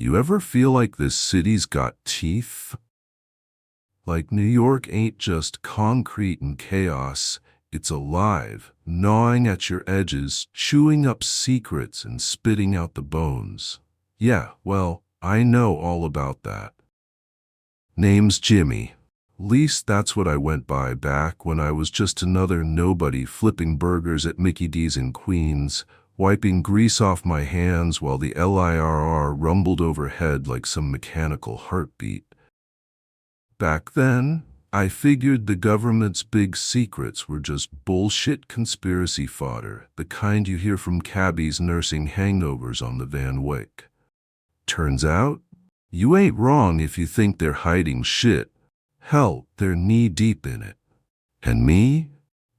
You ever feel like this city's got teeth? Like New York ain't just concrete and chaos, it's alive, gnawing at your edges, chewing up secrets and spitting out the bones. Yeah, well, I know all about that. Name's Jimmy. Least that's what I went by back when I was just another nobody flipping burgers at Mickey D's in Queens, wiping grease off my hands while the LIRR rumbled overhead like some mechanical heartbeat. Back then, I figured the government's big secrets were just bullshit conspiracy fodder, the kind you hear from cabbies nursing hangovers on the Van Wyck. Turns out, you ain't wrong if you think they're hiding shit. Hell, they're knee-deep in it. And me?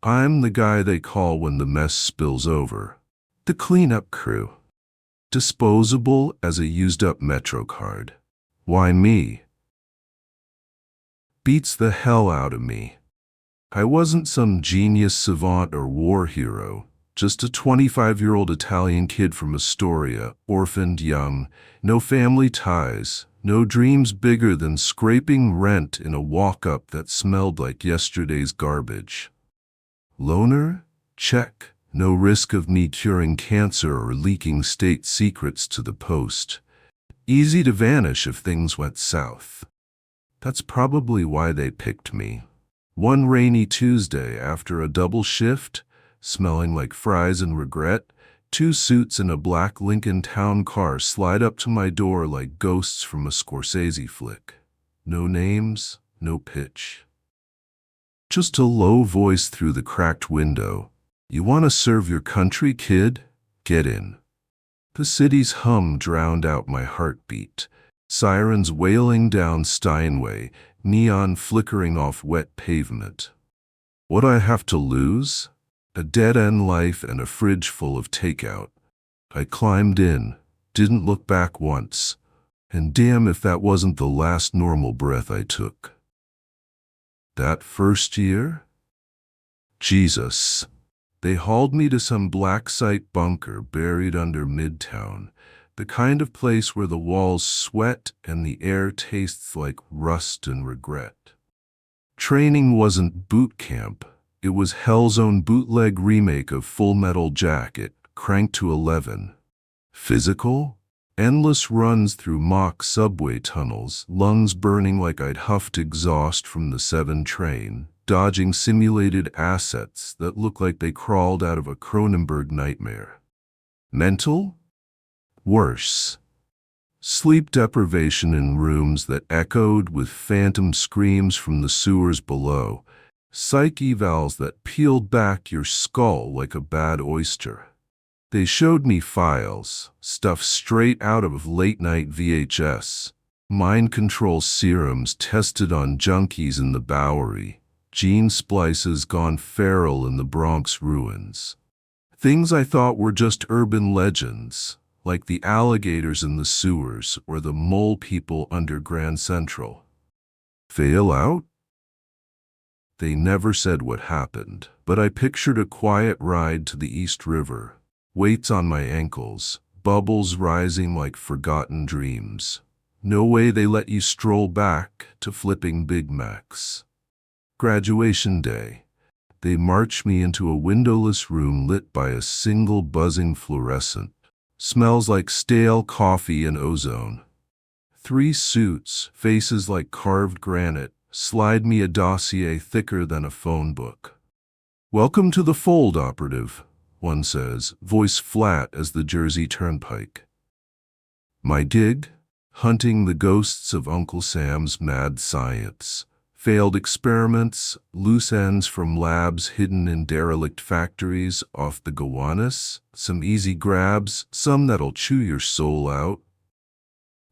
I'm the guy they call when the mess spills over. The cleanup crew. Disposable as a used-up Metro card. Why me? Beats the hell out of me. I wasn't some genius savant or war hero, just a 25-year-old Italian kid from Astoria, orphaned young, no family ties, no dreams bigger than scraping rent in a walk-up that smelled like yesterday's garbage. Loner? Check. No risk of me curing cancer or leaking state secrets to the Post. Easy to vanish if things went south. That's probably why they picked me. One rainy Tuesday after a double shift, smelling like fries and regret, 2 suits and a black Lincoln Town car slide up to my door like ghosts from a Scorsese flick. No names, no pitch. Just a low voice through the cracked window. You want to serve your country, kid? Get in. The city's hum drowned out my heartbeat. Sirens wailing down Steinway, neon flickering off wet pavement. What I have to lose? A dead-end life and a fridge full of takeout. I climbed in, didn't look back once, and damn if that wasn't the last normal breath I took. That first year? Jesus. They hauled me to some black site bunker buried under Midtown, the kind of place where the walls sweat and the air tastes like rust and regret. Training wasn't boot camp. It was hell's own bootleg remake of Full Metal Jacket, cranked to 11. Physical? Endless runs through mock subway tunnels, lungs burning like I'd huffed exhaust from the 7 train, dodging simulated assets that looked like they crawled out of a Cronenberg nightmare. Mental? Worse. Sleep deprivation in rooms that echoed with phantom screams from the sewers below, psych evals that peeled back your skull like a bad oyster. They showed me files, stuff straight out of late-night VHS, mind control serums tested on junkies in the Bowery, gene splices gone feral in the Bronx ruins. Things I thought were just urban legends, like the alligators in the sewers or the mole people under Grand Central. Fail out? They never said what happened, but I pictured a quiet ride to the East River, weights on my ankles, bubbles rising like forgotten dreams. No way they let you stroll back to flipping Big Macs. Graduation day. They march me into a windowless room lit by a single buzzing fluorescent. Smells like stale coffee and ozone. 3 suits, faces like carved granite, slide me a dossier thicker than a phone book. Welcome to the fold, operative, one says, voice flat as the Jersey Turnpike. My gig? Hunting the ghosts of Uncle Sam's mad science. Failed experiments, loose ends from labs hidden in derelict factories off the Gowanus, some easy grabs, some that'll chew your soul out.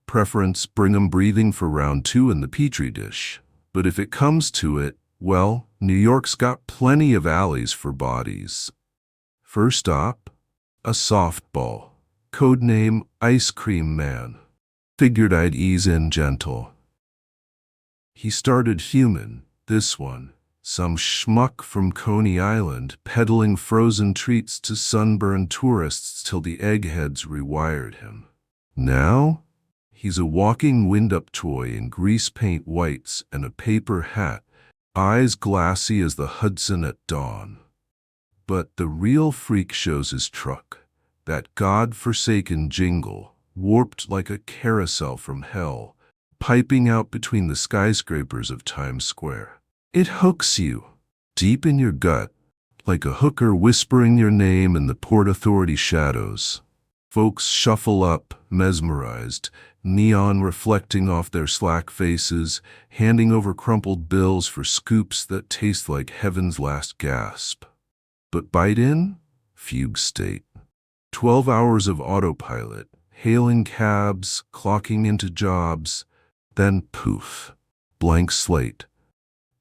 Preference, bring 'em breathing for round 2 in the Petri dish. But if it comes to it, well, New York's got plenty of alleys for bodies. First stop, a softball. Codename Ice Cream Man. Figured I'd ease in gentle. He started human, this one, some schmuck from Coney Island peddling frozen treats to sunburned tourists till the eggheads rewired him. Now, He's a walking wind-up toy in grease paint whites and a paper hat, eyes glassy as the Hudson at dawn. But the real freak shows his truck, that god-forsaken jingle, warped like a carousel from hell, piping out between the skyscrapers of Times Square. It hooks you, deep in your gut, like a hooker whispering your name in the Port Authority shadows. Folks shuffle up, mesmerized, neon reflecting off their slack faces, handing over crumpled bills for scoops that taste like heaven's last gasp. But bite in? Fugue state. 12 hours of autopilot, hailing cabs, clocking into jobs, then poof, blank slate.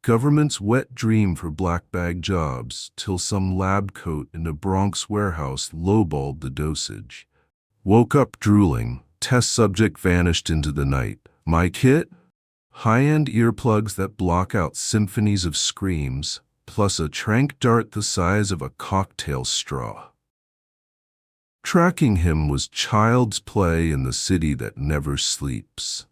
Government's wet dream for black bag jobs till some lab coat in a Bronx warehouse lowballed the dosage. Woke up drooling, test subject vanished into the night. My kit? High-end earplugs that block out symphonies of screams, plus a trank dart the size of a cocktail straw. Tracking him was child's play in the city that never sleeps.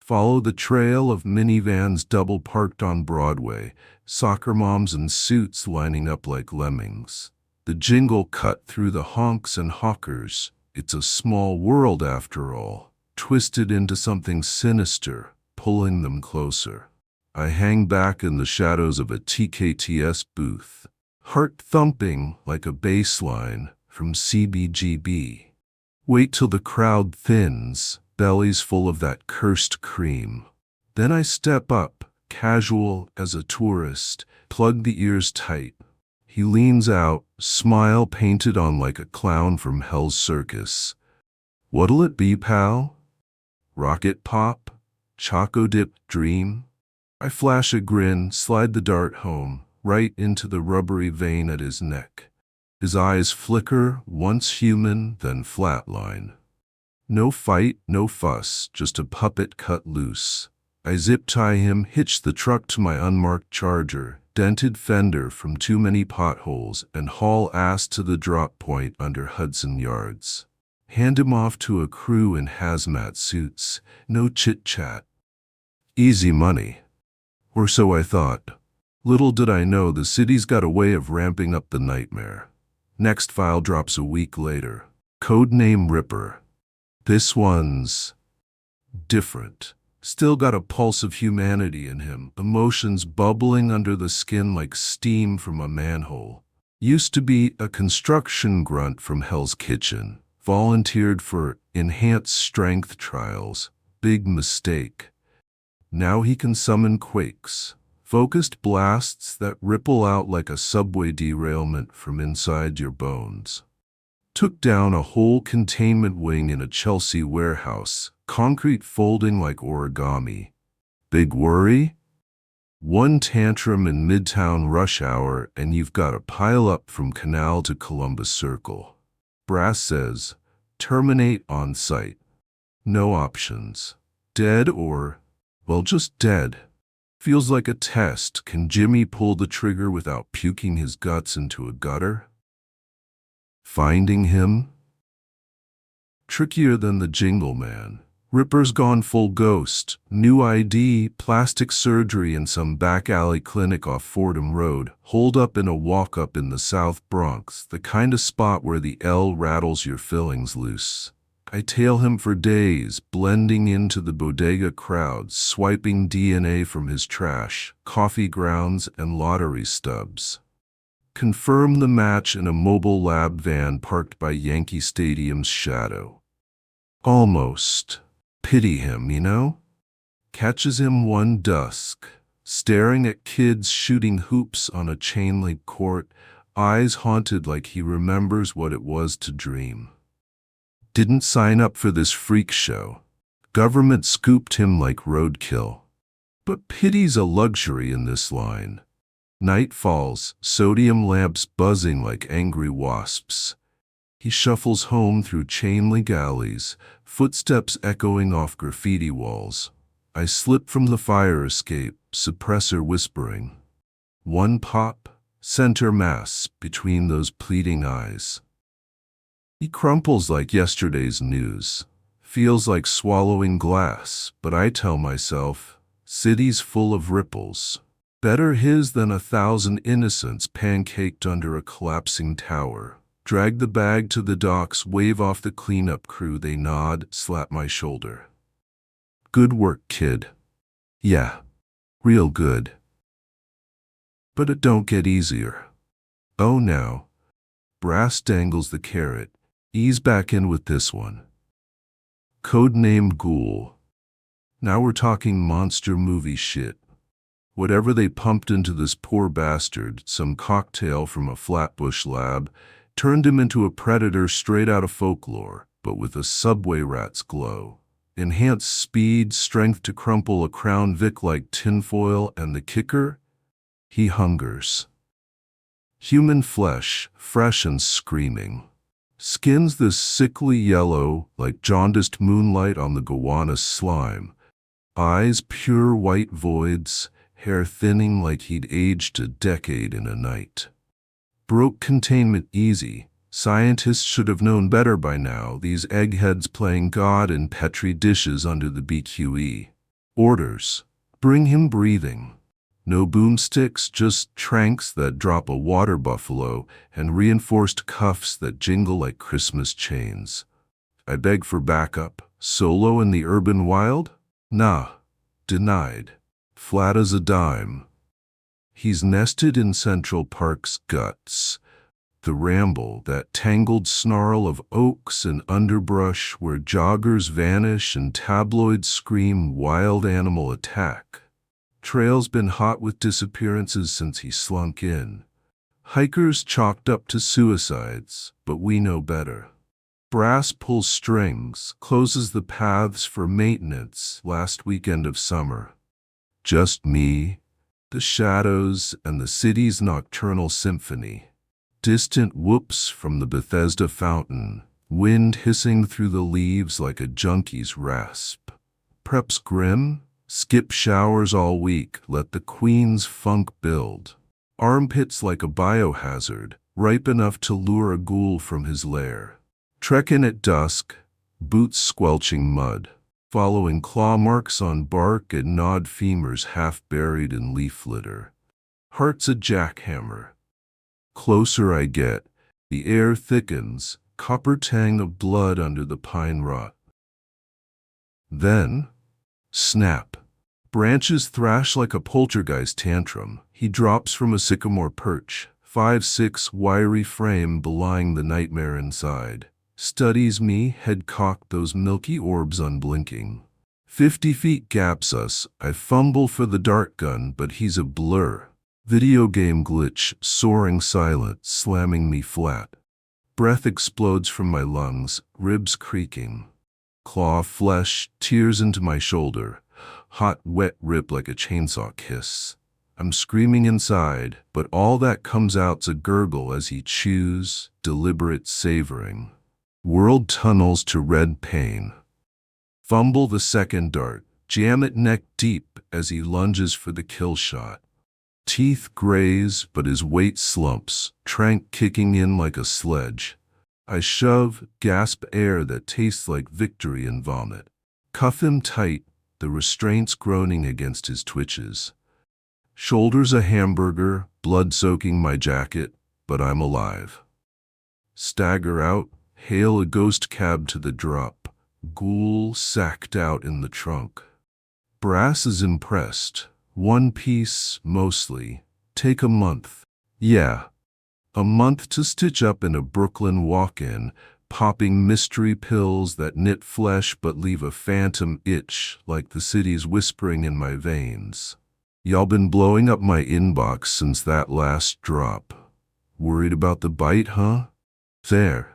Follow the trail of minivans double parked on Broadway, soccer moms in suits lining up like lemmings. The jingle cut through the honks and hawkers. It's a small world after all, twisted into something sinister, pulling them closer. I hang back in the shadows of a TKTS booth, heart thumping like a bass line from CBGB. Wait till the crowd thins, bellies full of that cursed cream. Then I step up, casual as a tourist, plug the ears tight. He leans out, smile painted on like a clown from Hell's Circus. What'll it be, pal? Rocket pop? Choco-dip dream? I flash a grin, slide the dart home, right into the rubbery vein at his neck. His eyes flicker, once human, then flatline. No fight, no fuss, just a puppet cut loose. I zip-tie him, hitch the truck to my unmarked Charger, dented fender from too many potholes, and haul ass to the drop point under Hudson Yards. Hand him off to a crew in hazmat suits, no chit-chat. Easy money. Or so I thought. Little did I know the city's got a way of ramping up the nightmare. Next file drops a week later. Codename Ripper. This one's different. Still got a pulse of humanity in him, emotions bubbling under the skin like steam from a manhole. Used to be a construction grunt from Hell's Kitchen. Volunteered for enhanced strength trials. Big mistake. Now he can summon quakes. Focused blasts that ripple out like a subway derailment from inside your bones. Took down a whole containment wing in a Chelsea warehouse, concrete folding like origami. Big worry? One tantrum in Midtown rush hour and you've got to pile up from Canal to Columbus Circle. Brass says, terminate on site. No options. Dead or, well, just dead. Feels like a test. Can Jimmy pull the trigger without puking his guts into a gutter? Finding him? Trickier than the Jingle Man. Ripper's gone full ghost. New ID, plastic surgery in some back alley clinic off Fordham Road. Holed up in a walk-up in the South Bronx. The kind of spot where the L rattles your fillings loose. I tail him for days, blending into the bodega crowds, swiping DNA from his trash, coffee grounds, and lottery stubs. Confirm the match in a mobile lab van parked by Yankee Stadium's shadow. Almost. Pity him, you know? Catches him one dusk, staring at kids shooting hoops on a chain-link court, eyes haunted like he remembers what it was to dream. Didn't sign up for this freak show. Government scooped him like roadkill. But pity's a luxury in this line. Night falls, sodium lamps buzzing like angry wasps. He shuffles home through chain-link alleys, footsteps echoing off graffiti walls. I slip from the fire escape, suppressor whispering. One pop, center mass between those pleading eyes. He crumples like yesterday's news. Feels like swallowing glass, but I tell myself, city's full of ripples. Better his than 1,000 innocents pancaked under a collapsing tower. Drag the bag to the docks, wave off the cleanup crew, they nod, slap my shoulder. Good work, kid. Yeah, real good. But it don't get easier. Oh now. Brass dangles the carrot. Ease back in with this one. Codenamed Ghoul. Now we're talking monster movie shit. Whatever they pumped into this poor bastard, some cocktail from a Flatbush lab, turned him into a predator straight out of folklore, but with a subway rat's glow. Enhanced speed, strength to crumple a Crown Vic like tinfoil, and the kicker? He hungers. Human flesh, fresh and screaming. Skin's this sickly yellow, like jaundiced moonlight on the gowanus slime. Eyes pure white voids, hair thinning like he'd aged a decade in a night. Broke containment easy. Scientists should have known better by now, these eggheads playing God in Petri dishes under the BQE. Orders. Bring him breathing. No boomsticks, just tranks that drop a water buffalo and reinforced cuffs that jingle like Christmas chains. I beg for backup. Solo in the urban wild? Nah. Denied. Flat as a dime. He's nested in Central Park's guts. The ramble, that tangled snarl of oaks and underbrush where joggers vanish and tabloids scream wild animal attack. Trail's been hot with disappearances since he slunk in. Hikers chalked up to suicides, but we know better. Brass pulls strings, closes the paths for maintenance last weekend of summer. Just me, the shadows, and the city's nocturnal symphony. Distant whoops from the Bethesda fountain, wind hissing through the leaves like a junkie's rasp. Prep's grim, skip showers all week, let the queen's funk build. Armpits like a biohazard, ripe enough to lure a ghoul from his lair. Trek in at dusk, boots squelching mud, following claw marks on bark and gnawed femurs half buried in leaf litter. Heart's a jackhammer. Closer I get, the air thickens, copper tang of blood under the pine rot. Then, snap. Branches thrash like a poltergeist tantrum. He drops from a sycamore perch, 5'6" wiry frame belying the nightmare inside. Studies me, head cocked, those milky orbs unblinking. 50 feet gaps us. I fumble for the dart gun, but he's a blur. Video game glitch, soaring silent, slamming me flat. Breath explodes from my lungs, ribs creaking. Claw flesh, tears into my shoulder. Hot, wet rip like a chainsaw kiss. I'm screaming inside, but all that comes out's a gurgle as he chews, deliberate savoring. World tunnels to red pain. Fumble the second dart, jam it neck deep as he lunges for the kill shot. Teeth graze, but his weight slumps, trank kicking in like a sledge. I shove, gasp air that tastes like victory and vomit. Cuff him tight, the restraints groaning against his twitches. Shoulders a hamburger, blood soaking my jacket, but I'm alive. Stagger out, hail a ghost cab to the drop. Ghoul sacked out in the trunk. Brass is impressed. One piece, mostly. Take a month. Yeah. A month to stitch up in a Brooklyn walk-in, popping mystery pills that knit flesh but leave a phantom itch like the city's whispering in my veins. Y'all been blowing up my inbox since that last drop. Worried about the bite, huh? There.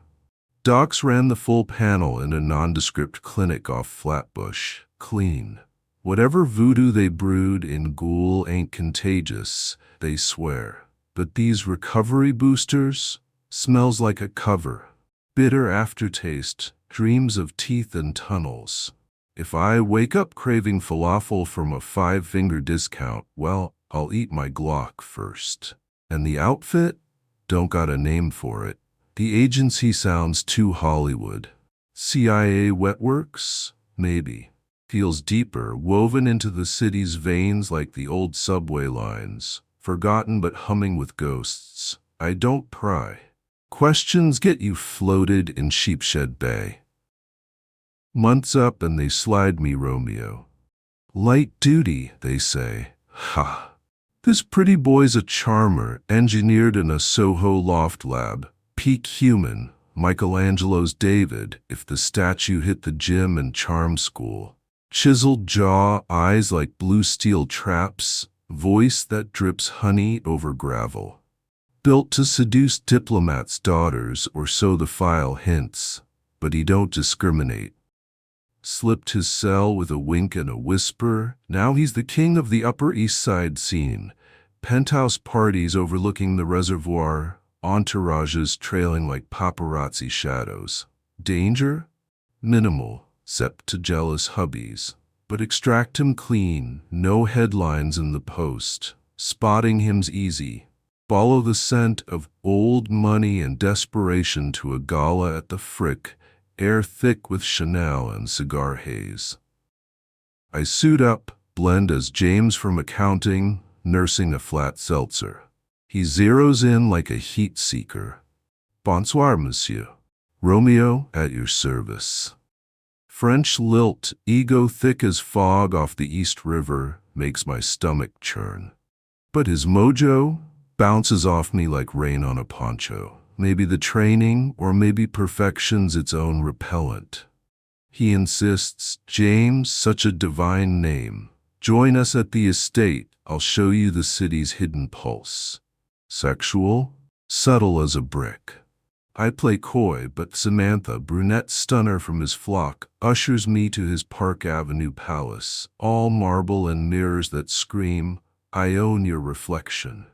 Docs ran the full panel in a nondescript clinic off Flatbush. Clean. Whatever voodoo they brewed in Ghoul ain't contagious, they swear. But these recovery boosters? Smells like a cover. Bitter aftertaste, dreams of teeth and tunnels. If I wake up craving falafel from a 5-finger discount, well, I'll eat my Glock first. And the outfit? Don't got a name for it. The agency sounds too Hollywood. CIA wetworks? Maybe. Feels deeper, woven into the city's veins like the old subway lines, forgotten but humming with ghosts. I don't pry. Questions get you floated in Sheepshed Bay. Months up and they slide me Romeo. Light duty, they say. Ha! This pretty boy's a charmer, engineered in a Soho loft lab. Peak human, Michelangelo's David, if the statue hit the gym and charm school. Chiseled jaw, eyes like blue steel traps, voice that drips honey over gravel. Built to seduce diplomats' daughters, or so the file hints, but he don't discriminate. Slipped his cell with a wink and a whisper, now he's the king of the Upper East Side scene. Penthouse parties overlooking the reservoir, entourages trailing like paparazzi shadows. Danger? Minimal, except to jealous hubbies. But extract him clean, no headlines in the Post. Spotting him's easy. Follow the scent of old money and desperation to a gala at the Frick, air thick with Chanel and cigar haze. I suit up, blend as James from accounting, nursing a flat seltzer. He zeroes in like a heat seeker. Bonsoir, monsieur. Romeo, at your service. French lilt, ego thick as fog off the East River, makes my stomach churn. But his mojo bounces off me like rain on a poncho. Maybe the training, or maybe perfection's its own repellent. He insists, James, such a divine name. Join us at the estate, I'll show you the city's hidden pulse. Sexual? Subtle as a brick. I play coy, but Samantha, brunette stunner from his flock, ushers me to his Park Avenue palace, all marble and mirrors that scream, I own your reflection.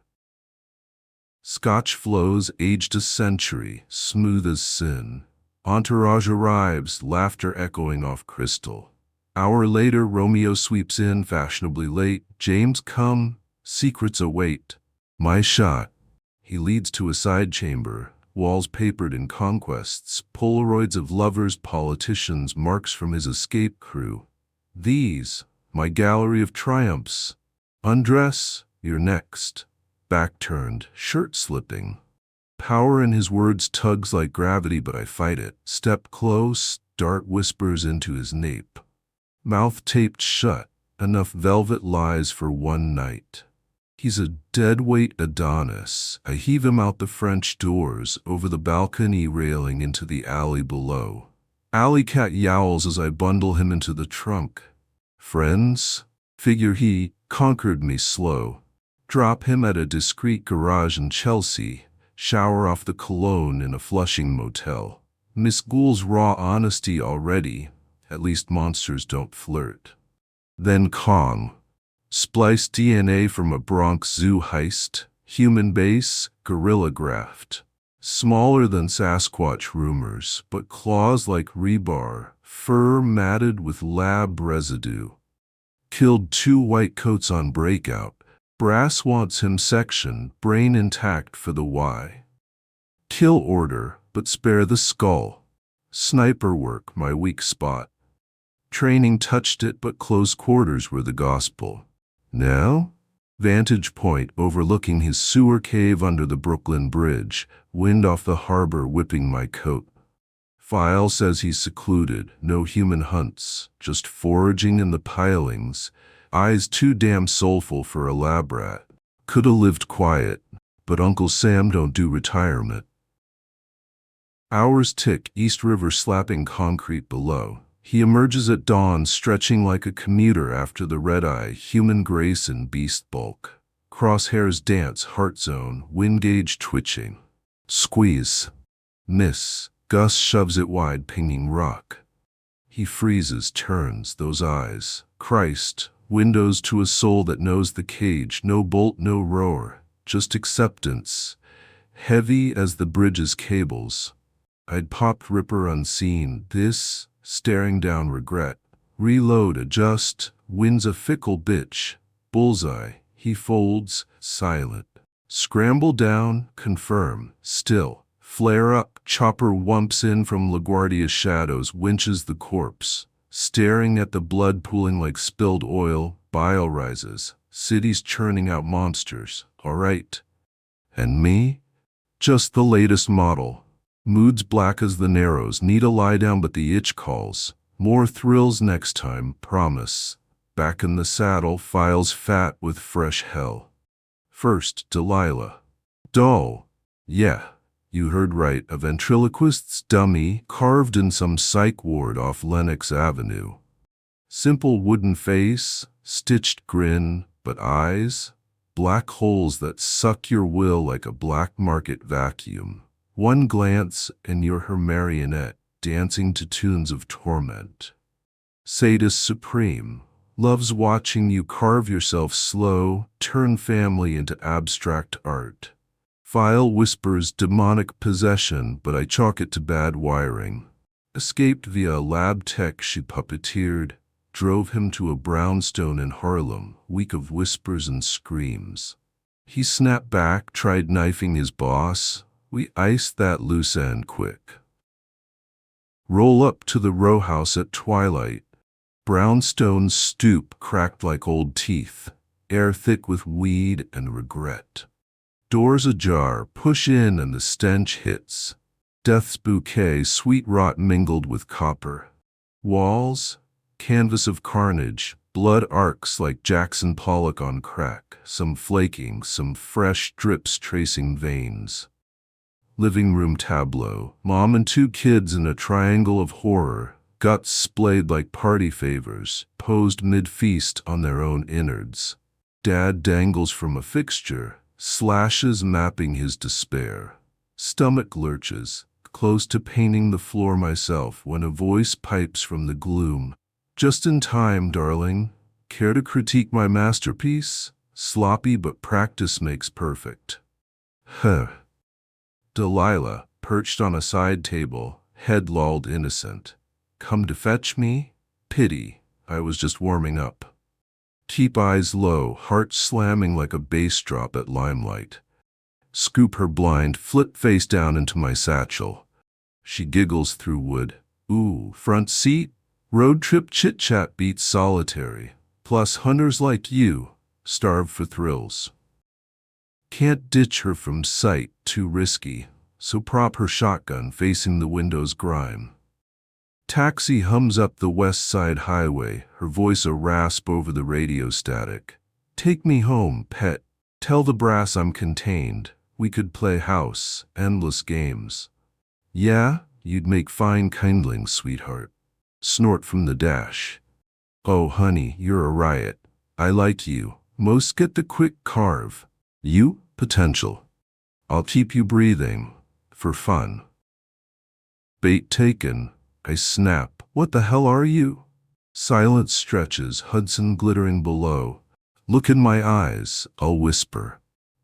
Scotch flows aged a century, smooth as sin. Entourage arrives, laughter echoing off crystal. Hour later, Romeo sweeps in, fashionably late. James, come, secrets await. My shot. He leads to a side chamber, walls papered in conquests, Polaroids of lovers, politicians, marks from his escape crew. These, my gallery of triumphs. Undress, you're next. Back turned, shirt slipping. Power in his words tugs like gravity, but I fight it. Step close, dart whispers into his nape. Mouth taped shut, enough velvet lies for one night. He's a deadweight Adonis. I heave him out the French doors, over the balcony railing into the alley below. Alley cat yowls as I bundle him into the trunk. Friends? Figure he conquered me slow. Drop him at a discreet garage in Chelsea. Shower off the cologne in a Flushing motel. Miss Gould's raw honesty already. At least monsters don't flirt. Then Kong. Splice DNA from a Bronx Zoo heist. Human base, gorilla graft. Smaller than Sasquatch rumors, but claws like rebar. Fur matted with lab residue. Killed 2 white coats on breakout. Brass wants him sectioned, brain intact for the why. Kill order, but spare the skull. Sniper work, my weak spot. Training touched it, but close quarters were the gospel. Now? Vantage point overlooking his sewer cave under the Brooklyn Bridge, wind off the harbor whipping my coat. File says he's secluded, no human hunts, just foraging in the pilings. Eyes too damn soulful for a lab rat. Coulda lived quiet, but Uncle Sam don't do retirement. Hours tick, East River slapping concrete below. He emerges at dawn, stretching like a commuter after the red-eye, human grace and beast bulk. Crosshairs dance, heart zone, wind gauge twitching. Squeeze. Miss. Gus shoves it wide, pinging rock. He freezes, turns, those eyes. Christ. Windows to a soul that knows the cage, no bolt, no roar, just acceptance. Heavy as the bridge's cables. I'd popped Ripper unseen, this, staring down regret. Reload, adjust, wins a fickle bitch. Bullseye, he folds, silent. Scramble down, confirm, still. Flare up, chopper whumps in from LaGuardia's shadows, winches the corpse. Staring at the blood pooling like spilled oil, bile rises. City's churning out monsters. All right. And me? Just the latest model. Moods black as the Narrows, need a lie down but the itch calls. More thrills next time, promise. Back in the saddle, files fat with fresh hell. First, Delilah. Dull. Yeah, you heard right, a ventriloquist's dummy carved in some psych ward off Lenox Avenue. Simple wooden face, stitched grin, but eyes? Black holes that suck your will like a black market vacuum. One glance and you're her marionette, dancing to tunes of torment. Sadist supreme, loves watching you carve yourself slow, turn family into abstract art. File whispers demonic possession, but I chalk it to bad wiring. Escaped via a lab tech she puppeteered, drove him to a brownstone in Harlem, week of whispers and screams. He snapped back, tried knifing his boss. We iced that loose end quick. Roll up to the row house at twilight. Brownstone's stoop cracked like old teeth, air thick with weed and regret. Doors ajar, push in and the stench hits. Death's bouquet, sweet rot mingled with copper. Walls, canvas of carnage, blood arcs like Jackson Pollock on crack, some flaking, some fresh drips tracing veins. Living room tableau, mom and two kids in a triangle of horror, guts splayed like party favors, posed mid-feast on their own innards. Dad dangles from a fixture, slashes mapping his despair. Stomach lurches, close to painting the floor myself when a voice pipes from the gloom. Just in time, darling. Care to critique my masterpiece? Sloppy but practice makes perfect. Huh. Delilah, perched on a side table, head lolled innocent. Come to fetch me? Pity, I was just warming up. Keep eyes low, heart slamming like a bass drop at limelight. Scoop her blind, flip face down into my satchel. She giggles through wood. Ooh, front seat? Road trip chit-chat beats solitary. Plus hunters like you, starve for thrills. Can't ditch her from sight, too risky, so prop her shotgun facing the window's grime. Taxi hums up the West Side Highway, her voice a rasp over the radio static. Take me home, pet. Tell the brass I'm contained. We could play house, endless games. Yeah, you'd make fine kindling, sweetheart. Snort from the dash. Oh, honey, you're a riot. I like you. Most get the quick carve. You, potential. I'll keep you breathing. For fun. Bait taken. I snap. What the hell are you? Silence stretches, Hudson glittering below. Look in my eyes, I'll whisper.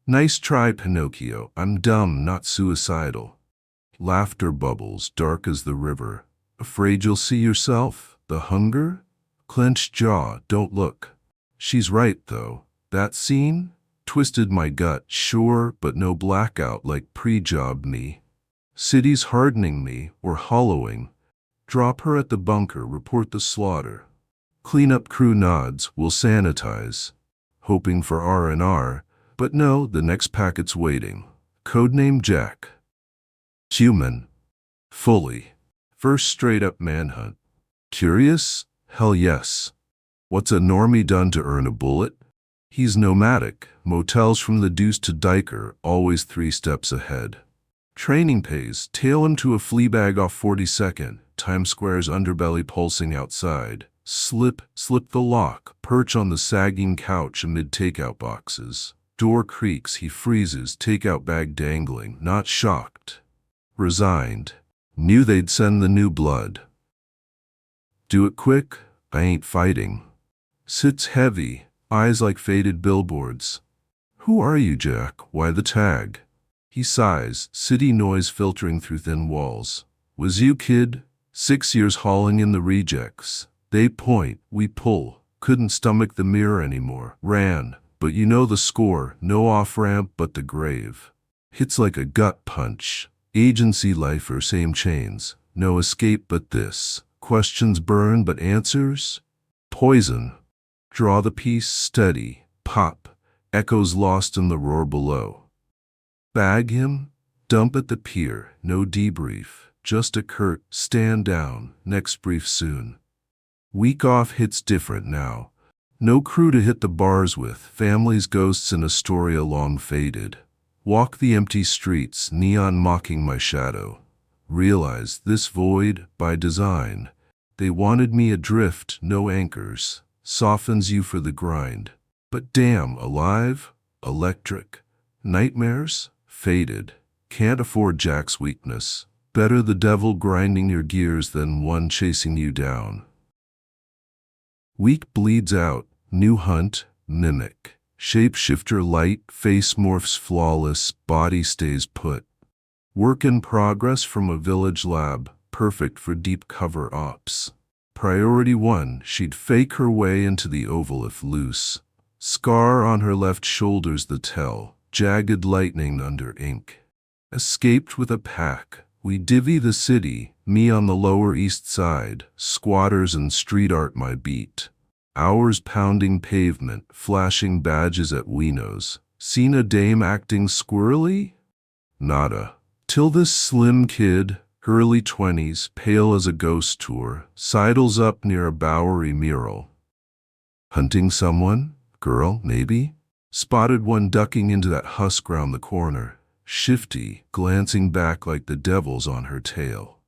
Nice try, Pinocchio. I'm dumb, not suicidal. Laughter bubbles, dark as the river. Afraid you'll see yourself? The hunger? Clenched jaw, don't look. She's right, though. That scene? Twisted my gut, sure, but no blackout like pre-job me. City's hardening me, or hollowing. Drop her at the bunker, report the slaughter. Cleanup crew nods, we'll sanitize. Hoping for R&R, but no, the next packet's waiting. Codename Jack. Human. Fully. First straight-up manhunt. Curious? Hell yes. What's a normie done to earn a bullet? He's nomadic, motels from the Deuce to Diker, always 3 steps ahead. Training pays, tail him to a flea bag off 42nd, Times Square's underbelly pulsing outside. Slip the lock, perch on the sagging couch amid takeout boxes. Door creaks, he freezes, takeout bag dangling, not shocked. Resigned. Knew they'd send the new blood. Do it quick, I ain't fighting. Sits heavy, eyes like faded billboards. Who are you, Jack? Why the tag? He sighs, city noise filtering through thin walls. Was you, kid? 6 years hauling in the rejects. They point, we pull. Couldn't stomach the mirror anymore. Ran, but you know the score. No off-ramp but the grave. Hits like a gut punch. Agency lifer, same chains. No escape but this. Questions burn but answers? Poison. Draw the piece steady. Pop. Echoes lost in the roar below. Bag him? Dump at the pier. No debrief. Just a curt, stand down. Next brief soon. Week off hits different now. No crew to hit the bars with. Families, ghosts, and Astoria long faded. Walk the empty streets, neon mocking my shadow. Realize this void, by design. They wanted me adrift, no anchors. Softens you for the grind. But damn, alive? Electric. Nightmares? Faded. Can't afford Jack's weakness. Better the devil grinding your gears than one chasing you down. Week bleeds out. New hunt. Mimic. Shapeshifter light. Face morphs flawless. Body stays put. Work in progress from a village lab. Perfect for deep cover ops. Priority 1. She'd fake her way into the oval if loose. Scar on her left shoulder's the tell. Jagged lightning under ink. Escaped with a pack. We divvy the city. Me on the Lower East Side. Squatters and street art my beat. Hours pounding pavement. Flashing badges at winos. Seen a dame acting squirrely? Nada. Till this slim kid, early 20s, pale as a ghost tour, sidles up near a Bowery mural. Hunting someone? Girl, maybe? Spotted one ducking into that husk round the corner, shifty, glancing back like the devil's on her tail.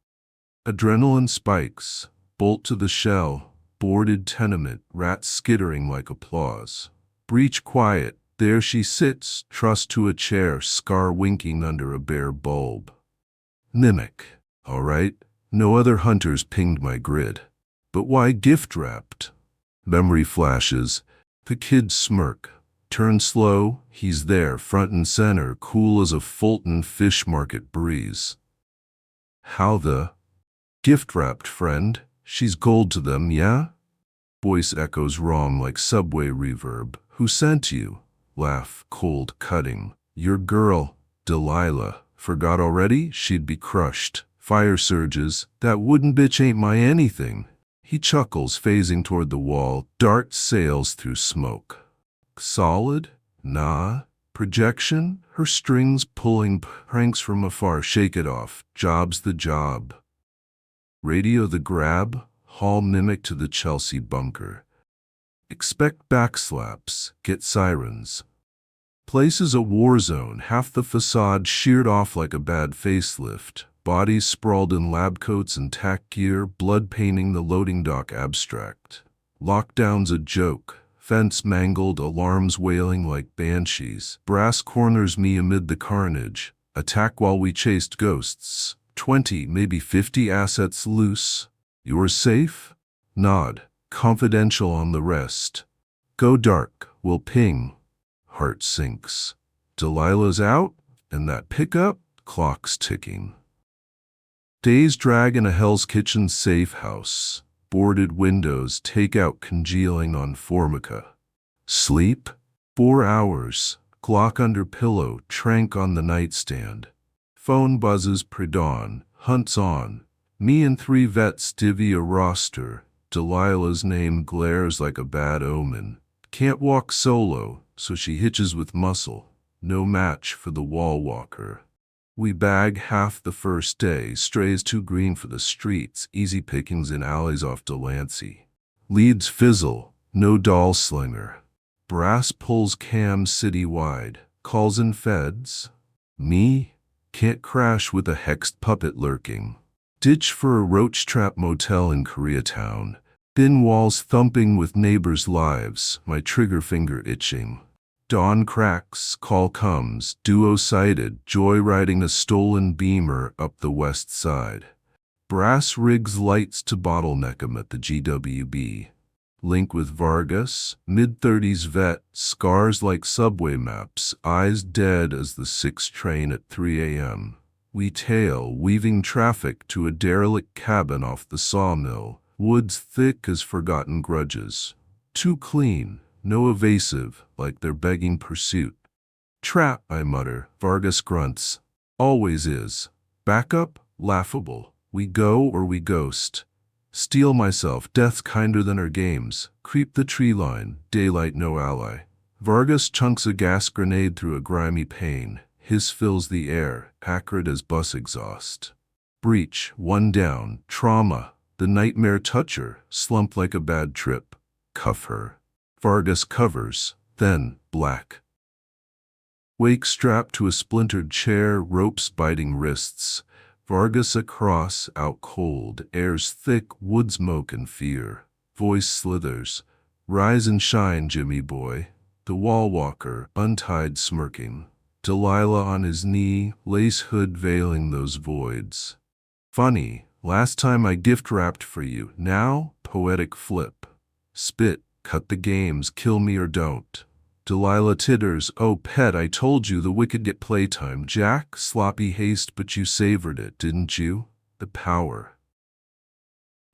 Adrenaline spikes, bolt to the shell, boarded tenement, rats skittering like applause. Breach quiet, there she sits, trussed to a chair, scar winking under a bare bulb. Mimic. All right, no other hunters pinged my grid. But why gift-wrapped? Memory flashes. The kid smirk. Turn slow, he's there, front and center, cool as a Fulton fish market breeze. How the? Gift-wrapped, friend. She's gold to them, yeah? Voice echoes wrong like subway reverb. Who sent you? Laugh, cold, cutting. Your girl, Delilah. Forgot already? She'd be crushed. Fire surges. That wooden bitch ain't my anything. He chuckles, phasing toward the wall. Dart sails through smoke. Solid? Nah. Projection? Her strings pulling pranks from afar. Shake it off. Job's the job. Radio the grab. Haul mimic to the Chelsea bunker. Expect backslaps. Get sirens. Place is a war zone. Half the facade sheared off like a bad facelift. Bodies sprawled in lab coats and tack gear, blood painting the loading dock abstract. Lockdown's a joke. Fence mangled, alarms wailing like banshees. Brass corners me amid the carnage. Attack while we chased ghosts. 20, maybe 50 assets loose. Yours safe? Nod. Confidential on the rest. Go dark. We'll ping. Heart sinks. Delilah's out, and that pickup, clock's ticking. Days drag in a Hell's Kitchen safe house. Boarded windows, takeout congealing on formica. Sleep? 4 hours. Glock under pillow, trank on the nightstand. Phone buzzes pre-dawn. Hunt's on. Me and 3 vets divvy a roster. Delilah's name glares like a bad omen. Can't walk solo, so she hitches with muscle. No match for the wall walker. We bag half the first day, strays too green for the streets, easy pickings in alleys off Delancey. Leads fizzle, no doll slinger. Brass pulls cams citywide, calls in feds. Me? Can't crash with a hexed puppet lurking. Ditch for a roach trap motel in Koreatown. Thin walls thumping with neighbors' lives, my trigger finger itching. Dawn cracks, call comes, duo-sided, joyriding a stolen Beamer up the west side. Brass rigs lights to bottleneck 'em at the GWB. Link with Vargas, mid-30s vet, scars like subway maps, eyes dead as the 6 train at 3 a.m. We tail, weaving traffic to a derelict cabin off the sawmill, woods thick as forgotten grudges. Too clean. No evasive, like they're begging pursuit. Trap, I mutter. Vargas grunts. Always is. Backup? Laughable. We go or we ghost. Steel myself, death kinder than our games. Creep the tree line, daylight no ally. Vargas chunks a gas grenade through a grimy pane. Hiss fills the air, acrid as bus exhaust. Breach, one down, trauma. The nightmare toucher, slump like a bad trip. Cuff her. Vargas covers, then black. Wake strapped to a splintered chair, ropes biting wrists. Vargas across, out cold, air's thick, wood smoke and fear. Voice slithers. Rise and shine, Jimmy boy. The wall walker, untied smirking. Delilah on his knee, lace hood veiling those voids. Funny, last time I gift-wrapped for you, now, poetic flip. Spit, cut the games, kill me or don't. Delilah titters, oh pet, I told you the wicked get playtime. Jack, sloppy haste, but you savored it, didn't you? The power.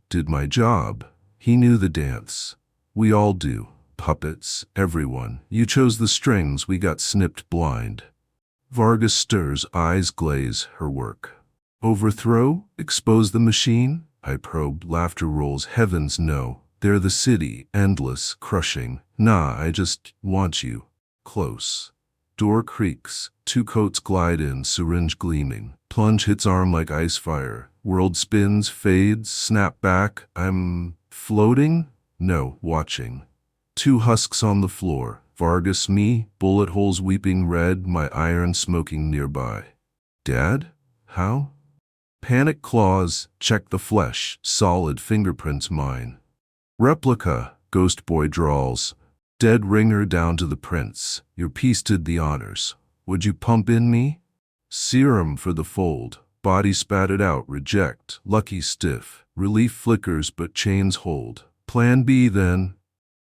Did my job. He knew the dance. We all do. Puppets, everyone. You chose the strings, we got snipped blind. Vargas stirs, eyes glaze, her work. Overthrow? Expose the machine? I probed, laughter rolls, heavens no. They're the city, endless, crushing. Nah, I just want you. Close. Door creaks, two coats glide in, syringe gleaming. Plunge hits arm like ice fire. World spins, fades, snap back. I'm floating? No, watching. Two husks on the floor. Vargas, me, bullet holes weeping red, my iron smoking nearby. Dad? How? Panic claws, check the flesh, solid fingerprints mine. Replica, ghost boy drawls. Dead ringer down to the prince. Your piece did the honors. Would you pump in me? Serum for the fold. Body spatted out, reject. Lucky stiff. Relief flickers but chains hold. Plan B then.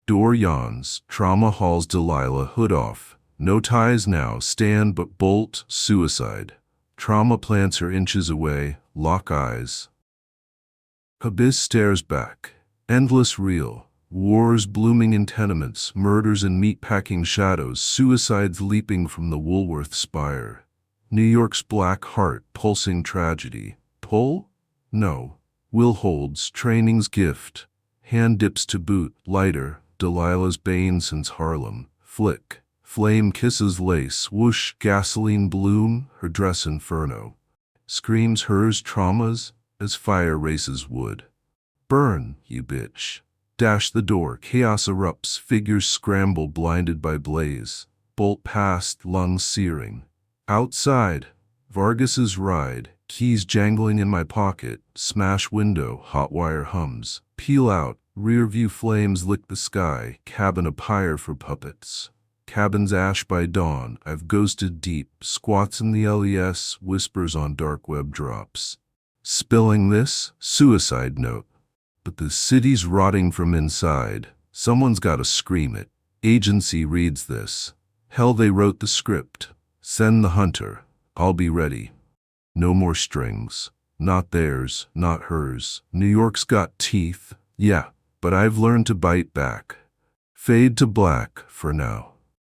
Door yawns. Trauma hauls Delilah, hood off. No ties now, stand but bolt, suicide. Trauma plants her inches away, lock eyes. Abyss stares back. Endless reel. Wars blooming in tenements, murders in meat-packing shadows, suicides leaping from the Woolworth spire. New York's black heart, pulsing tragedy. Pull? No. Will holds, training's gift. Hand dips to boot, lighter. Delilah's bane since Harlem. Flick. Flame kisses lace, whoosh, gasoline bloom, her dress inferno. Screams hers traumas, as fire races wood. Burn, you bitch. Dash the door, chaos erupts, figures scramble blinded by blaze. Bolt past, lungs searing. Outside, Vargas's ride, keys jangling in my pocket, smash window, hot wire hums. Peel out, rear view flames lick the sky, cabin a pyre for puppets. Cabin's ash by dawn, I've ghosted deep, squats in the LES, whispers on dark web drops. Spilling this, suicide note. But the city's rotting from inside. Someone's gotta scream it. Agency reads this. Hell, they wrote the script. Send the hunter. I'll be ready. No more strings. Not theirs, not hers. New York's got teeth. Yeah, but I've learned to bite back. Fade to black for now.